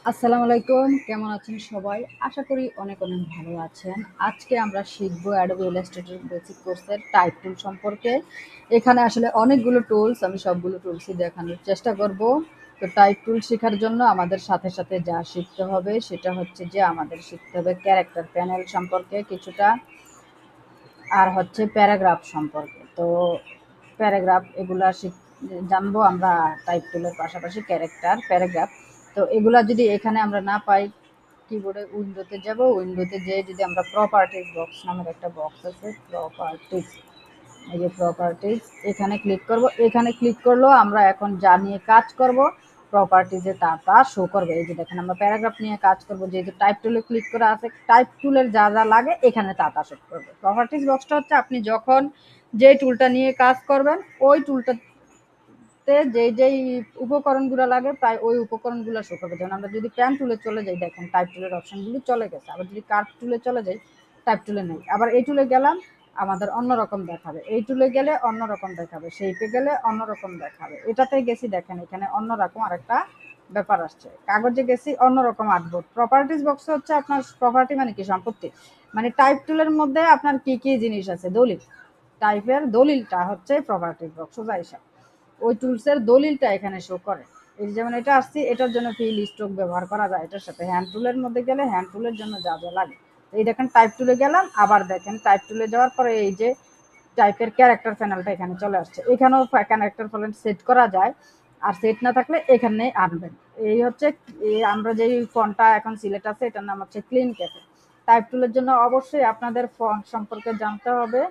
আসসালামু আলাইকুম, কেমন আছেন সবাই? আশা করি অনেক অনেক ভালো আছেন। আজকে আমরা শিখব অ্যাডোবি ইলাস্ট্রেটর বেসিক কোর্সের টাইপ টুল সম্পর্কে। এখানে আসলে অনেকগুলো টুলস, আমি সবগুলো টুলসই দেখানোর চেষ্টা করব। তো টাইপ টুল শেখার জন্য আমাদের সাথে সাথে যা শিখতে হবে সেটা হচ্ছে যে আমাদের শিখতে হবে ক্যারেক্টার প্যানেল সম্পর্কে কিছুটা, আর হচ্ছে প্যারাগ্রাফ সম্পর্কে। তো প্যারাগ্রাফ এগুলা জানবো আমরা টাইপ টুলের পাশাপাশি ক্যারেক্টার প্যারাগ্রাফ। তো এগুলা যদি এখানে আমরা না পাই, কিবোর্ডে উইন্ডোতে যাব, উইন্ডোতে যেয়ে যদি আমরা প্রপার্টিজ বক্স নামের একটা বক্স আছে, প্রপার্টিজ, এই যে প্রপার্টিজ, এখানে ক্লিক করব। এখানে ক্লিক করলেও আমরা এখন যা নিয়ে কাজ করব প্রপার্টিজে তা শো করবে। এই যে দেখেন আমরা প্যারাগ্রাফ নিয়ে কাজ করব, যেহেতু টাইপ টুলে ক্লিক করা আছে, টাইপ টুলের যা যা লাগে এখানে তা শো করবে। প্রপার্টিজ বক্সটা হচ্ছে আপনি যখন যে টুলটা নিয়ে কাজ করবেন ওই টুলটাতে যেই উপকরণগুলো লাগে প্রায় ওই উপকরণগুলো শো করবে। যেমন আমরা যদি প্যান টুলে চলে যাই, দেখেন টাইপ টুলের অপশনগুলি চলে গেছে। আবার যদি কার্ভ টুলে চলে যাই, টাইপ টুলে নেই। আবার এই টুলে গেলাম, আমাদের অন্যরকম দেখাবে। এই টুলে গেলে অন্যরকম দেখাবে, শেপে গেলে অন্যরকম দেখাবে। এটাতে গেছি, দেখেন এখানে অন্যরকম আরেকটা ব্যাপার আসছে। কাগজে গেছি, অন্যরকম আর্টবোর্ড। প্রপার্টিজ বক্স হচ্ছে আপনার প্রপার্টি মানে কি, সম্পত্তি। মানে টাইপ টুলের মধ্যে আপনার কি কি জিনিস আছে, দলিল, টাইপের দলিলটা হচ্ছে প্রপার্টিজ বক্স, সোজা হিসাব। ওই টুলসের দলিলটা এখানে শো করে। এই যেমন এটা আসছি, এটার জন্য ফিল স্ট্রোক ব্যবহার করা যায়। এটার সাথে হ্যান্ড টুলের মধ্যে গেলে হ্যান্ড টুলের জন্য যা যা লাগে। এই দেখেন টাইপ টুলে গেলাম, আবার দেখেন টাইপ টুলে যাওয়ার পরে এই যে টাইপের ক্যারেক্টার প্যানেলটা এখানে চলে আসছে। এখানেও ক্যারেক্টার প্যানেল সেট করা যায়, আর সেট না থাকলে এখানে আনবেন। এই হচ্ছে আমরা যেই ফন্টটা এখন সিলেক্ট আছে এটার নাম হচ্ছে ক্লিন ক্যাফে। টাইপ টুলের জন্য অবশ্যই আপনাদের ফন্ট সম্পর্কে জানতে হবে,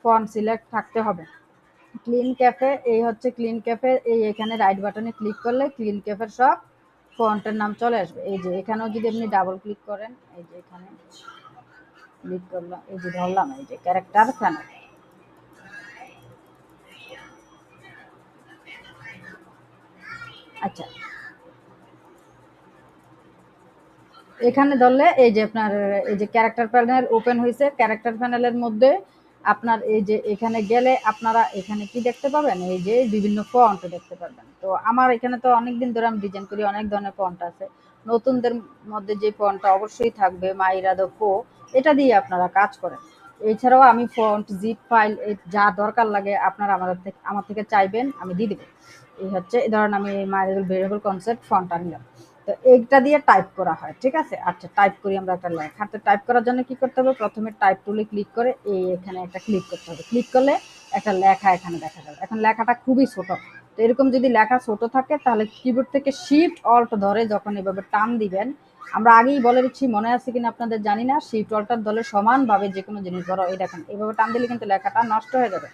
ফন্ট সিলেক্ট থাকতে হবে। ক্লিন ক্যাফে, এই হচ্ছে ক্লিন ক্যাফে। এই এখানে রাইট বাটনে ক্লিক করলে ক্লিন ক্যাফের সব ফন্টের নাম চলে আসবে। এই যে এখানেও যদি আপনি ডাবল ক্লিক করেন, এই যে এখানে ক্লিক করলাম, এই যে ধরলাম, এই যে ক্যারেক্টার প্যানেল। আচ্ছা, এখানে ধরলে এই যে আপনার এই যে ক্যারেক্টার প্যানেল ওপেন হয়েছে। ক্যারেক্টার প্যানেলের মধ্যে আপনার এই যে এখানে গেলে আপনারা এখানে কি দেখতে পাবেন, এই যে বিভিন্ন ফন্ট দেখতে পাবেন। তো আমার এখানে তো অনেকদিন ধরে আমি ডিজাইন করি, অনেক ধরনের ফন্ট আছে। নতুনদের মধ্যে যে ফন্টটা অবশ্যই থাকবে মাইরা দো পো, এটা দিয়ে আপনারা কাজ করেন। এছাড়াও আমি ফন্ট, জিপ ফাইল, যা দরকার লাগে আপনারা আমার থেকে চাইবেন, আমি দিয়ে দেবো। এই হচ্ছে ধরেন আমি মাইরা ভেরিয়েবল কনসেপ্ট ফন্টটা নিলাম। তো এইটা দিয়ে টাইপ করা হয়, ঠিক আছে। আচ্ছা, টাইপ করি আমরা একটা লেখা। তো টাইপ করার জন্য কি করতে হবে, প্রথমে টাইপ টুলে ক্লিক করে এই এখানে একটা ক্লিক করতে হবে। ক্লিক করলে একটা লেখা এখানে দেখা যাবে। এখন লেখাটা খুবই ছোট। তো এরকম যদি লেখা ছোট থাকে তাহলে কিবোর্ড থেকে শিফট অল্ট ধরে যখন এভাবে টান দিবেন, আমরা আগেই বলে দিচ্ছি, মনে আছে কিনা আপনাদের জানি না, শিফট অল্টার ধরে সমানভাবে যে কোনো জিনিস ধরো, এই দেখেন এভাবে টান দিলে কিন্তু লেখাটা নষ্ট হয়ে যাবে।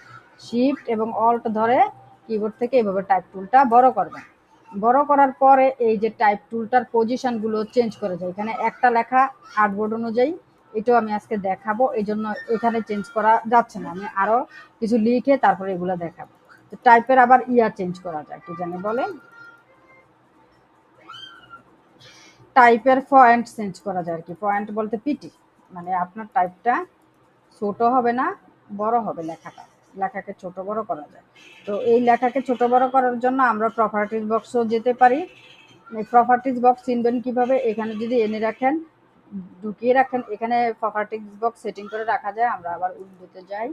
শিফট এবং অল্ট ধরে কিবোর্ড থেকে এভাবে টাইপ টুলটা বড় করবেন। বড় করার পরে এই যে টাইপ টুলটার পজিশনগুলো চেঞ্জ করে যায়। এখানে একটা লেখা আর্টবোর্ড অনুযায়ী, এটাও আমি আজকে দেখাবো, এই জন্য এখানে চেঞ্জ করা যাচ্ছে না। আমি আরও কিছু লিখে তারপরে এগুলো দেখাবো। তো টাইপের আবার চেঞ্জ করা যায়, কি জানে বলেন, টাইপের পয়েন্ট চেঞ্জ করা যায় আর কি। পয়েন্ট বলতে পিটি, মানে আপনার টাইপটা ছোট হবে না, বড় হবে লেখাটা, লেখাকে ছোট বড় করা যায়। তো এই লেখাকে ছোট বড় করার জন্য আমরা প্রপার্টিজ বক্সও যেতে পারি। এই প্রপার্টিজ বক্স চিনবেন কিভাবে, এখানে যদি এনে রাখেন, ঢুকিয়ে রাখেন, এখানে প্রপার্টিজ বক্স সেটিং করে রাখা যায়। আমরা আবার উইন্ডোতে যাই,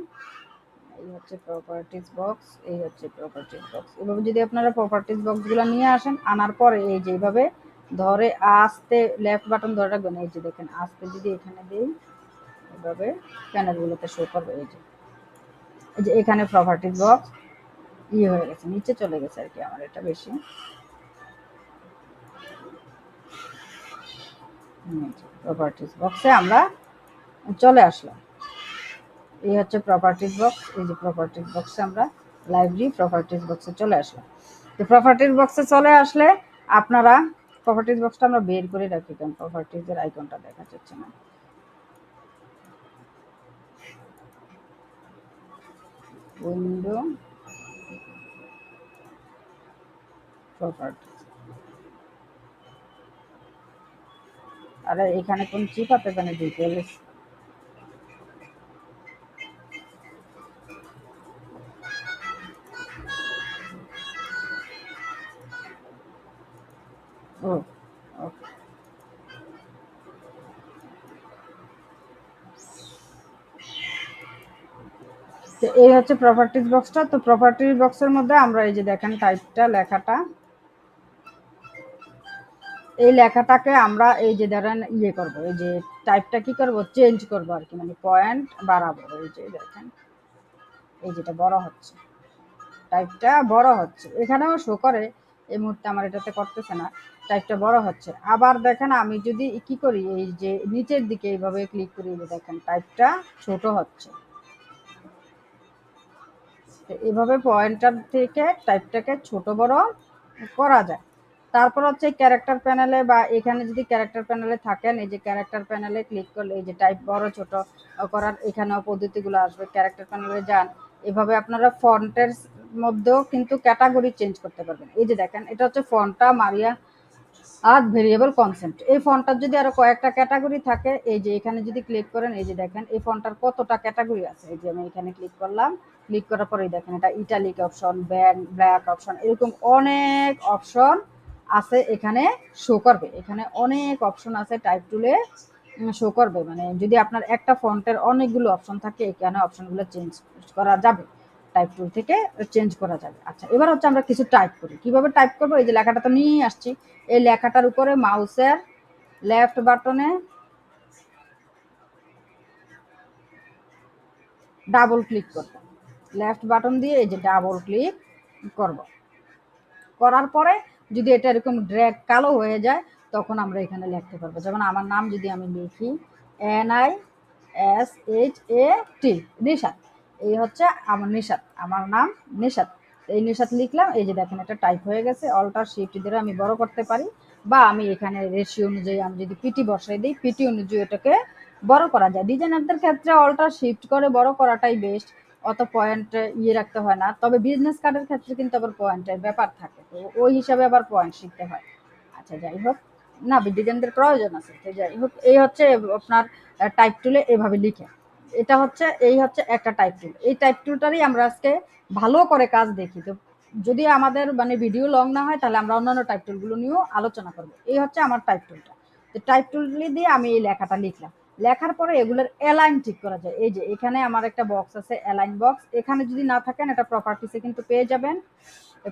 এই হচ্ছে প্রপার্টিজ বক্স, এই হচ্ছে প্রপার্টিজ বক্স। এভাবে যদি আপনারা প্রপার্টিজ বক্সগুলো নিয়ে আসেন, আনার পরে এই যে এইভাবে ধরে আস্তে লেফট বাটন ধরে রাখবেন। এই যে দেখেন আস্তে যদি এখানে দিই, এভাবে প্যানেলগুলোতে শো করবে। এই যে এখানে প্রপার্টিজ বক্স হয়ে গেছে, নিচে চলে গেছে আর কি আমার এটা বেশি। প্রপার্টিজ বক্সে আমরা চলে আসলাম। এই হচ্ছে প্রপার্টিজ বক্স। এই যে প্রপার্টিজ বক্সে আমরা লাইব্রেরি প্রপার্টিজ বক্সে চলে আসলাম। তো প্রপার্টিজ বক্সে চলে আসলে আপনারা প্রপার্টিজ বক্সটা আমরা বের করে রাখি, কারণ প্রপার্টিজের আইকনটা দেখা যাচ্ছে না। উইন্ডো, প্রপার্টিজ, আরে এখানে কোন চিপাতে মানে ডিটেলস, ও ওকে, তো এই হচ্ছে প্রপার্টিজ বক্সটা। তো প্রপার্টিজ বক্সের মধ্যে আমরা এই যে দেখেন টাইপটা, লেখাটা, এই লেখাটাকে আমরা এই যে ধরেন ইয়ে করব, এই যে টাইপটা কি করব, চেঞ্জ করব আর কি, মানে পয়েন্ট বাড়াবো। এই যে দেখেন এই যেটা বড় হচ্ছে, টাইপটা বড় হচ্ছে, এখানেও শো করে, এই মুহূর্তে আমার এটাতে করতেছে না, টাইপটা বড় হচ্ছে। আবার দেখেন আমি যদি কি করি, এই যে নিচের দিকে এইভাবে ক্লিক করি, যে দেখেন টাইপটা ছোট হচ্ছে। এভাবে পয়েন্টার থেকে টাইপটাকে ছোট বড় করা যায়। তারপর হচ্ছে ক্যারেক্টার প্যানেলে, বা এখানে যদি ক্যারেক্টার প্যানেলে থাকেন, এই যে ক্যারেক্টার প্যানেলে ক্লিক করলে এই যে টাইপ বড় ছোট করার এখানেও পদ্ধতিগুলো আসবে। ক্যারেক্টার প্যানেলে যান, এভাবে আপনারা ফন্টের মধ্যেও কিন্তু ক্যাটাগরি চেঞ্জ করতে পারবেন। এই যে দেখেন এটা হচ্ছে ফন্টটা মারিয়া আর ভেরিয়েবল কনসেন্ট। এই ফন্টটার যদি আরো কয়েকটা ক্যাটাগরি থাকে, এই যে এখানে যদি ক্লিক করেন, এই যে দেখেন এই ফন্টটার কতটা ক্যাটাগরি আছে। এই যে আমি এখানে ক্লিক করলাম, ক্লিক করার পরে দেখেন এটা ইটালিক অপশন, ব্ল্যাক অপশন, এরকম অনেক অপশন আছে এখানে শো করবে। এখানে অনেক অপশন আছে টাইপ টুলে শো করবে, মানে যদি আপনার একটা ফন্টের অনেকগুলো অপশন থাকে, এখানে অপশনগুলো চেঞ্জ করা যাবে, টাইপ টুল থেকে চেঞ্জ করা যাবে। আচ্ছা, এবার হচ্ছে আমরা কিছু টাইপ করি। কিভাবে টাইপ করবো, এই যে লেখাটা তো নিয়ে আসছি, এই লেখাটার উপরে মাউসের লেফট বাটনে ডাবল ক্লিক করব, লেফট বাটন দিয়ে এই যে ডাবল ক্লিক করব। করার পরে যদি এটা এরকম ড্র্যাগ কালো হয়ে যায়, তখন আমরা এখানে লিখতে পারবো। যেমন আমার নাম যদি আমি লিখি NISHAT, নিশাত, এই হচ্ছে আমার নিশাত, আমার নাম নিশাত। এই নিশাত লিখলাম, এই যে দেখেন এটা টাইপ হয়ে গেছে। অল্টার শিফট দিয়ে আমি বড় করতে পারি, বা আমি এখানে রেশিও অনুযায়ী আমি যদি পিটি বসাই দিই, পিটি অনুযায়ী এটাকে বড় করা যায়। ডিজাইনারদের ক্ষেত্রে অল্টার শিফট করে বড় করাটাই বেস্ট, অত পয়েন্ট ইয়ে রাখতে হয় না। তবে বিজনেস কার্ডের ক্ষেত্রে কিন্তু আবার পয়েন্টের ব্যাপার থাকে, তো ওই হিসাবে আবার পয়েন্ট শিখতে হয়। আচ্ছা যাই হোক, না ডিজাইনদের প্রয়োজন আছে, তো যাই হোক, এই হচ্ছে আপনার টাইপ টুলে এভাবে লিখে। এটা হচ্ছে, এই হচ্ছে একটা টাইপ টুল। এই টাইপ টুলটারই আমরা আজকে ভালো করে কাজ দেখি। তো যদি আমাদের মানে ভিডিও লং না হয়, তাহলে আমরা অন্যান্য টাইপ টুলগুলো নিয়েও আলোচনা করবো। এই হচ্ছে আমার টাইপ টুলটা। তো টাইপ টুলগুলি দিয়ে আমি এই লেখাটা লিখলাম। লেখার পরে এগুলোর অ্যালাইন ঠিক করা যায়। এই যে এখানে আমার একটা বক্স আছে, অ্যালাইন বক্স। এখানে যদি না থাকেন, এটা প্রপার্টিসে কিন্তু পেয়ে যাবেন।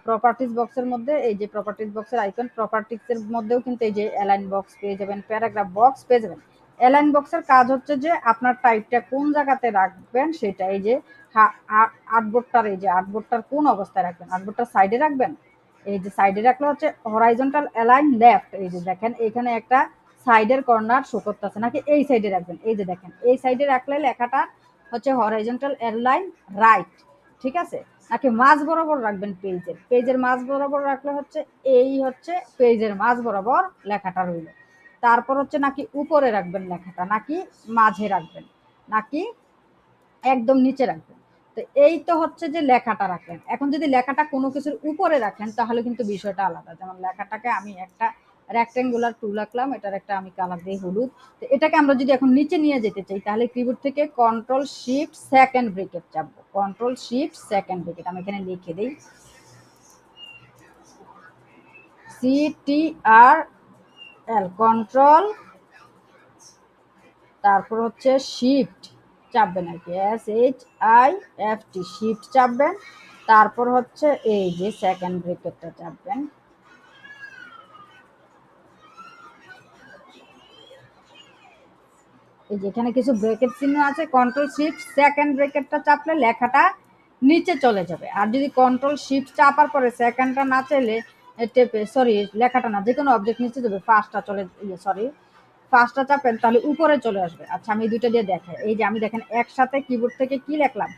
প্রপার্টিস বক্সের মধ্যে এই যে প্রপার্টিস বক্সের আইকন, প্রপার্টিসের মধ্যেও কিন্তু এই যে অ্যালাইন বক্স পেয়ে যাবেন, প্যারাগ্রাফ বক্স পেয়ে যাবেন। অ্যালাইন বক্সের কাজ হচ্ছে যে আপনার টাইপটা কোন জায়গাতে রাখবেন সেটা। এই যে আর্টবোর্ডটার, এই যে আর্টবোর্ডটার কোন অবস্থায় রাখবেন, আর্টবোর্ডটার সাইডে রাখবেন। এই যে সাইডে রাখলে হচ্ছে হরাইজন্টাল অ্যালাইন লেফট, এই যে দেখেন এখানে একটা সাইডের কর্নার শো করতেছে, নাকি এই সাইডে রাখবেন। এই যে দেখেন এই সাইডে রাখলে লেখাটা হচ্ছে হরাইজন্টাল অ্যালাইন রাইট, ঠিক আছে, নাকি মাঝ বরাবর রাখবেন, পেজের পেজের মাঝ বরাবর রাখলে হচ্ছে এই হচ্ছে পেজের মাঝ বরাবর লেখাটা রইল। তারপর হচ্ছে নাকি উপরে রাখবেন লেখাটা, নাকি মাঝে রাখবেন, নাকি একদম নিচে রাখবেন। তো এই তো হচ্ছে যে লেখাটা রাখলেন। এখন যদি লেখাটা কোনো কিছুর উপরে রাখেন, তাহলে কিন্তু বিষয়টা আলাদা। যেমন লেখাটাকে আমি একটা রেক্টেঙ্গুলার টুল রাখলাম, এটার একটা আমি কালার দিই হলুদ। তো এটাকে আমরা যদি এখন নিচে নিয়ে যেতে চাই, তাহলে কিবোর্ড থেকে কন্ট্রোল শিফট সেকেন্ড ব্রেকেট চাপবো, কন্ট্রোল শিফট সেকেন্ড ব্রেকেট আমি এখানে লিখে দিই, CTRL, কন্ট্রোল, তারপর হচ্ছে শিফট চাপবেন আর কি, SHIFT, শিফট চাপবেন। তারপর হচ্ছে এই যে সেকেন্ড ব্রেকেটটা চাপবেন। এই যে এখানে কিছু ব্রেকেট চিহ্ন আছে, কন্ট্রোল শিফট সেকেন্ড ব্রেকেটটা চাপলে লেখাটা নিচে চলে যাবে। আর যদি কন্ট্রোল শিফট চাপার পরে সেকেন্ডটা না চাইলে টেপে, সরি লেখাটা না, যে কোনো অবজেক্ট নিচে যাবে, ফার্স্টটা চলে, সরি ফার্স্টটা চাপেন, তাহলে উপরে চলে আসবে। আচ্ছা আমি দুইটা দিয়ে দেখাই। এই যে আমি দেখেন একসাথে কিবোর্ড থেকে কি লিখলাম,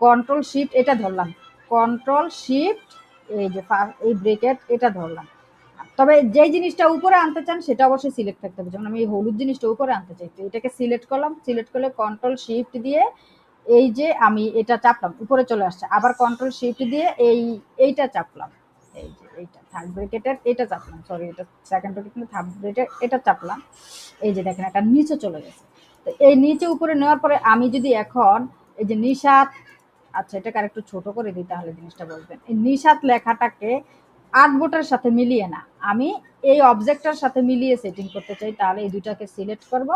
কন্ট্রোল শিফট এটা ধরলাম, কন্ট্রোল শিফট এই যে এই ব্রেকেট এটা ধরলাম। তবে যেই জিনিসটা উপরে আনতে চান সেটা অবশ্যই সিলেক্ট থাকতে হবে। যেমন আমি এই হলুদ জিনিসটা উপরে আনতে চাই, তো এটাকে সিলেক্ট করলাম, সিলেক্ট করলে কন্ট্রোল শিফট দিয়ে এই যে আমি এটা চাপলাম, উপরে চলে আসছে। আবার কন্ট্রোল শিফট দিয়ে এইটা চাপলাম, এই যে এইটা থার্ড ব্রেকেটের এটা চাপলাম, সরি এটা সেকেন্ড ব্রেকেট না, থার্ড ব্রেকেট এটা চাপলাম। এই যে দেখেন এটা নিচে চলে গেছে। তো এই নিচে উপরে নেওয়ার পরে আমি যদি এখন এই যে নিশাত, আচ্ছা এটাকে আরেকটু ছোট করে দিই তাহলে জিনিসটা বলবেন। এই নিশাত লেখাটাকে আর্টবোর্ডের সাথে মিলিয়ে না, আমি এই অবজেক্টটার সাথে মিলিয়ে সেটিং করতে চাই, তাহলে এই দুটাকে সিলেক্ট করব।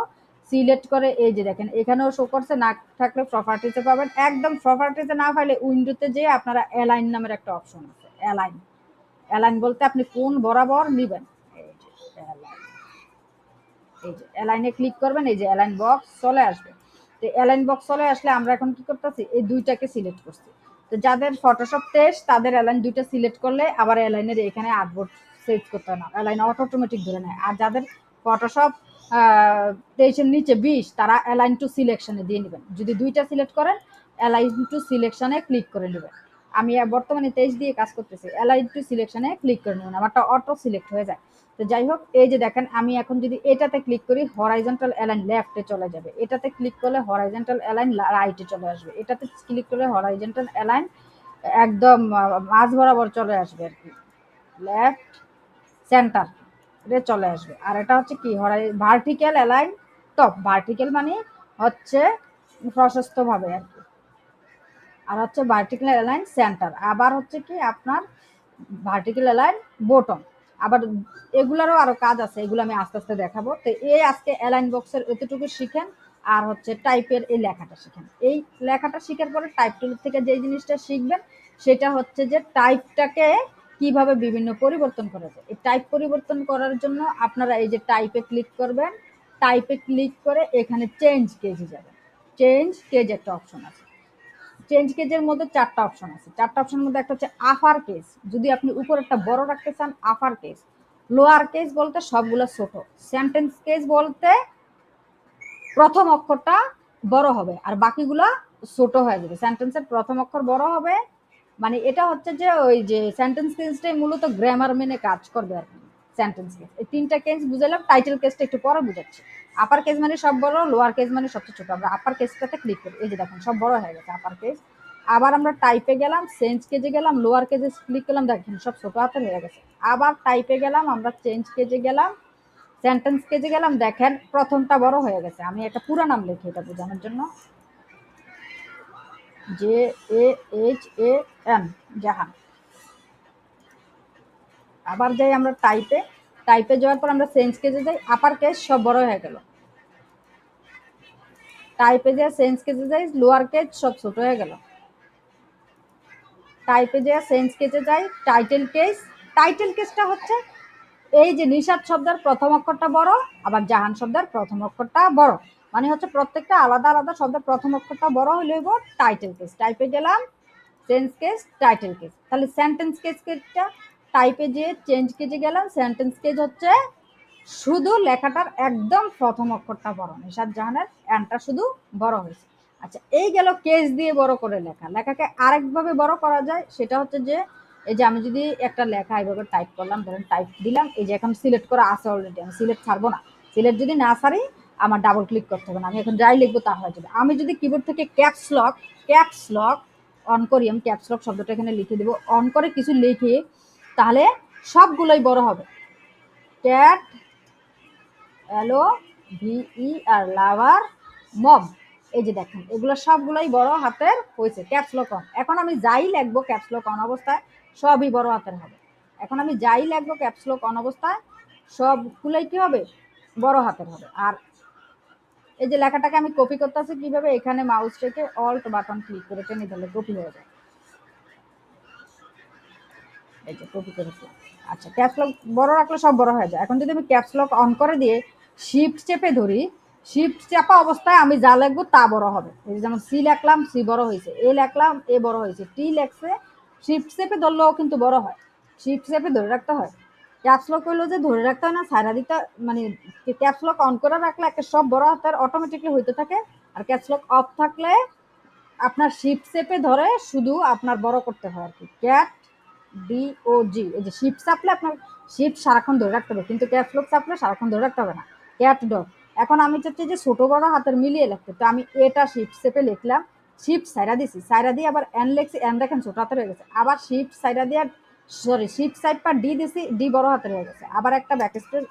সিলেক্ট করে এই যে দেখেন এখানেও শো করছে, না থাকলে প্রপার্টিতে পাবেন। একদম প্রপার্টিতে না পাইলে উইন্ডোতে যেয়ে আপনারা অ্যালাইন নামের একটা অপশন আছে, অ্যালাইন। অ্যালাইন বলতে আপনি কোন বরাবর নিবেন, এই যে অ্যালাইন, এই যে অ্যালাইনে ক্লিক করবেন, এই যে অ্যালাইন বক্স চলে আসবে। তো অ্যালাইন বক্স চলে আসলে আমরা এখন কি করতেছি, এই দুইটাকে সিলেক্ট করছি। তো যাদের ফটোশপ টেস্ট তাদের অ্যালাইন দুইটা সিলেক্ট করলে আবার অ্যালাইনের এখানে আর্টবোর্ড সেট করতে হয় না, অ্যালাইন অটোমেটিক ধরে নেয়। আর যাদের ফটোশপ 23-এর নিচে 20 তারা অ্যালাইন টু সিলেকশনে দিয়ে নেবেন। যদি দুইটা সিলেক্ট করেন অ্যালাইন টু সিলেকশনে ক্লিক করে নেবেন। আমি বর্তমানে 23 দিয়ে কাজ করতেছি, অ্যালাইন টু সিলেকশনে ক্লিক করে নেবেন, আমারটা অটো সিলেক্ট হয়ে যায়। তো যাই হোক, এই যে দেখেন আমি এখন যদি এটাতে ক্লিক করি হরাইজন্টাল অ্যালাইন লেফটে চলে যাবে, এটাতে ক্লিক করলে হরাইজন্টাল অ্যালাইন রাইটে চলে আসবে, এটাতে ক্লিক করলে হরাইজন্টাল অ্যালাইন একদম মাঝ বরাবর চলে আসবে আর কি, লেফট সেন্টার এটা চলে আসবে। আর এটা হচ্ছে কি ভার্টিক্যাল অ্যালাইন টপ, ভার্টিক্যাল মানে হচ্ছে প্রশস্ত ভাবে আর কি, আর হচ্ছে ভার্টিক্যাল অ্যালাইন সেন্টার, আবার হচ্ছে কি আপনার ভার্টিক্যাল অ্যালাইন বটম। আবার এগুলারও আরো কাজ আছে, এগুলো আমি আস্তে আস্তে দেখাবো। তো এই আজকে অ্যালাইন বক্সের এতটুকু শিখেন, আর হচ্ছে টাইপের এই লেখাটা শিখেন। এই লেখাটা শিখার পরে টাইপ টুল থেকে যে জিনিসটা শিখবেন সেটা হচ্ছে যে টাইপটাকে কিভাবে বিভিন্ন পরিবর্তন করা যায়। এই টাইপ পরিবর্তন করার জন্য আপনারা এই যে টাইপে ক্লিক করবেন, টাইপে ক্লিক করে এখানে চেঞ্জ কেজে যাবেন। চেঞ্জ কেজ একটা অপশন আছে, চেঞ্জ কেজের মধ্যে 4টা অপশন আছে। 4টা অপশনের মধ্যে একটা হচ্ছে আপার কেস, যদি আপনি উপর একটা বড় রাখতে চান আপার কেস। লোয়ার কেস বলতে সবগুলো ছোট। সেন্টেন্স কেস বলতে প্রথম অক্ষরটা বড় হবে আর বাকিগুলা ছোট হয়ে যাবে। সেন্টেন্সের প্রথম অক্ষর বড় হবে, মানে এটা হচ্ছে যে ওই যে সেন্টেন্স কেসটাই মূলত গ্রামার মেনে কাজ করবে আর কি। সেন্টেন্স কেস এই 3টা কেস বুঝালাম, টাইটেল কেসটা একটু পরে বুঝাচ্ছি। আপার কেস মানে সব বড়, লোয়ার কেস মানে সবচেয়ে ছোট। আমরা আপার কেসটাতে ক্লিক করি, এই যে দেখেন সব বড় হয়ে গেছে আপার কেস। আবার আমরা টাইপে গেলাম, চেঞ্জ কেজে গেলাম, লোয়ার কেজে ক্লিক করলাম, দেখেন সব ছোট হাতের হয়ে গেছে। আবার টাইপে গেলাম, আমরা চেঞ্জ কেজে গেলাম, সেন্টেন্স কেজে গেলাম, দেখেন প্রথমটা বড় হয়ে গেছে। আমি একটা পুরো নাম লিখি এটা বোঝানোর জন্য, JAHAN, জাহান। আবার যাই আমরা টাইপে, টাইপে যাওয়ার পর আমরা চেঞ্জ কেজে যাই, আপার কেস সব বড় হয়ে গেল। টাইপে যাই চেঞ্জ কেজে যাই, লোয়ার কেস সব ছোট হয়ে গেল। টাইপে যাই চেঞ্জ কেজে যাই, টাইটেল কেস। টাইটেল কেসটা হচ্ছে এই যে নিশাদ শব্দের প্রথম অক্ষরটা বড়, আবার জাহান শব্দের প্রথম অক্ষরটা বড়, মানে হচ্ছে প্রত্যেকটা আলাদা আলাদা শব্দের প্রথম অক্ষরটা বড় হইলে হইব টাইটেল কেস। টাইপে গেলাম, চেঞ্জ কেস, টাইটেল কেস। তাহলে সেন্টেন্স কেসটা টাইপে যে চেঞ্জ কেজে গেলাম, সেন্টেন্স কেজ হচ্ছে শুধু লেখাটার একদম প্রথম অক্ষরটা বড়, নিশাদ জাহানের এনটা শুধু বড় হয়েছে। আচ্ছা, এই গেল কেস দিয়ে বড় করে লেখা। লেখাকে আরেকভাবে বড় করা যায়, সেটা হচ্ছে যে এই যে আমি যদি একটা লেখা এইভাবে টাইপ করলাম, ধরেন টাইপ দিলাম, এই যে এখন সিলেক্ট করা আছে অলরেডি, আমি সিলেক্ট ছাড়বো না। সিলেক্ট যদি না ছাড়ি আমার ডাবল ক্লিক করতে হবে না, আমি এখন যাই লিখবো তা হয়ে যাবে। আমি যদি কিবোর্ড থেকে ক্যাপস লক অন করি, আমি ক্যাপস লক শব্দটা এখানে লিখে দেবো, অন করে কিছু লিখি, তাহলে সবগুলোই বড় হবে। ক্যাট LOVER লাভার মম, এই যে দেখেন এগুলো সবগুলোই বড় হাতের হয়েছে ক্যাপস লক অন। এখন আমি যাই লিখবো ক্যাপস লক অন অবস্থায় সবই বড় হাতের হবে। এখন আমি যাই লিখবো ক্যাপস লক অন অবস্থায় সবগুলোই কি হবে, বড় হাতের হবে। আর এই যে লেখাটাকে আমি কপি করতেছি কিভাবে, এখানে মাউস রেখে অল্ট বাটন ক্লিক করে টেনে দিলে কপি হয়ে যায়, এই যে কপি করেছি। আচ্ছা, ক্যাপস লক বড় রাখলে সব বড় হয়ে যায়। এখন যদি আমি ক্যাপস লক অন করে দিয়ে শিফট চেপে ধরি, শিফট চাপা অবস্থায় আমি যা লিখবো তা বড় হবে। এই যে যেমন সি লিখলাম, সি বড় হয়েছে, এ লিখলাম, এ বড় হয়েছে, টি লেখছে, শিফট চেপে ধরলেও কিন্তু বড় হয়। শিফট চেপে ধরে রাখতে হয়। ক্যাপস লক হইলো যে ধরে রাখতে হয় না, সাইরা দিতে, মানে ক্যাপস লক অন করে রাখলে একটা সব বড় হাতের অটোমেটিকলি হইতে থাকে। আর ক্যাপস লক অফ থাকলে আপনার শিফট চেপে ধরে শুধু আপনার বড় করতে হয় আর কি। ক্যাট DOG, এই যে শিফট চাপলে আপনার শিফট সারাক্ষণ ধরে রাখতে হবে, কিন্তু ক্যাপস লক চাপলে সারাক্ষণ ধরে রাখতে হবে না। Cat dog. এখন আমি চাচ্ছি যে ছোট বড় হাতের মিলিয়ে লিখতে, তো আমি এটা শিফট চেপে লিখলাম, শিফট সাইরা দিছি, সাইরা দিয়ে আবার এন লিখছি, এন দেখেন ছোট হাতের হয়ে গেছে। আবার শিফট সাইরা দিয়ে শিফট সাইড পর ডি দিছি, ডি বড় হাতের হয়ে গেছে। আবার একটা ব্যাক স্পেস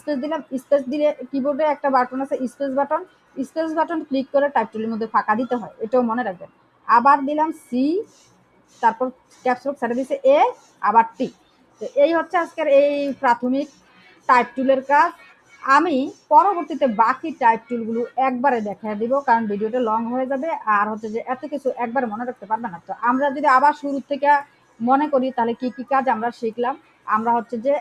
স্পেস দিলাম, স্পেস দিলে কিবোর্ডে একটা বাটন আছে space button, space button click করে টাইপ টুলের মধ্যে ফাঁকা দিতে হয়, এটাও মনে রাখবেন। আবার দিলাম সি, তারপর ক্যাপস লক ছেড়ে দিছে এ, আবার টি। তো এই হচ্ছে আজকের এই প্রাথমিক টাইপ টুলের কাজ। আমি পরবর্তীতে বাকি টাইপ টুলগুলো একবারে দেখায় দিব, কারণ ভিডিওটা লং হয়ে যাবে, আর হচ্ছে যে এত কিছু একবারে মনে রাখতে পারবে না। তো আমরা যদি আবার শুরু থেকে মনে করি তাহলে কি কি কাজ আমরা শিখলাম। আমরা হচ্ছে যে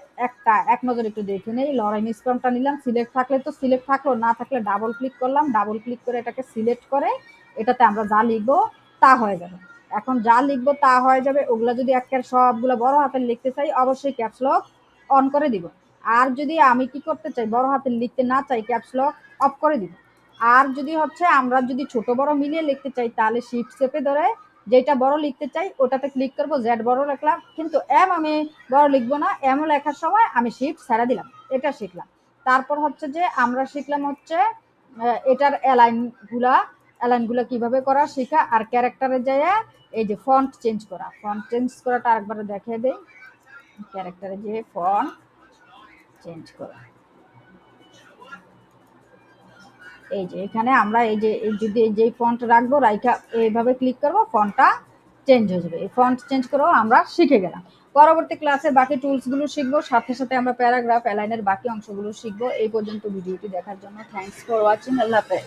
এক নজর একটু দেখে নেই। লরাইন স্পামটা নিলাম, সিলেক্ট থাকলে তো সিলেক্ট থাকলো, না থাকলে ডাবল ক্লিক করলাম, ডাবল ক্লিক করে এটাকে সিলেক্ট করে এটাতে আমরা যা লিখবো তা হয়ে যাবে। এখন যা লিখবো তা হয়ে যাবে। ওগুলা যদি একের সবগুলো বড় হাতের লিখতে চাই অবশ্যই ক্যাপস লক অন করে দিব। আর যদি আমি কি করতে চাই, বড় হাতের লিখতে না চাই, ক্যাপস লক অফ করে দিব। আর যদি হচ্ছে আমরা যদি ছোট বড় মিলিয়ে লিখতে চাই তাহলে শিফট চেপে ধরে যেটা বড় লিখতে চাই ওটাতে ক্লিক করবো, জেড বড় লিখলাম, কিন্তু এম আমি বড় লিখবো না, এম লেখার সময় আমি শিফট ছেড়ে দিলাম। এটা শিখলাম। তারপর হচ্ছে যে আমরা শিখলাম হচ্ছে এটার অ্যালাইনগুলা কিভাবে করা শেখা, আর ক্যারেক্টারে যায় এই যে ফন্ট চেঞ্জ করা। ফন্ট চেঞ্জ করাটা আরেকবার দেখিয়ে দেই। ক্যারেক্টারে যে ফন্ট চেঞ্জ করা, এই যে এখানে আমরা এই যে যদি যেই ফন্ট রাখবো রাইখা এইভাবে ক্লিক করবো, ফন্টটা চেঞ্জ হয়ে যাবে। এই ফন্ট চেঞ্জ করেও আমরা শিখে গেলাম। পরবর্তী ক্লাসে বাকি টুলসগুলো শিখবো, সাথে সাথে আমরা প্যারাগ্রাফ অ্যালাইনের বাকি অংশগুলো শিখবো। এই পর্যন্ত ভিডিওটি দেখার জন্য থ্যাংকস ফর ওয়াচিং। আল্লাহ হাফেজ।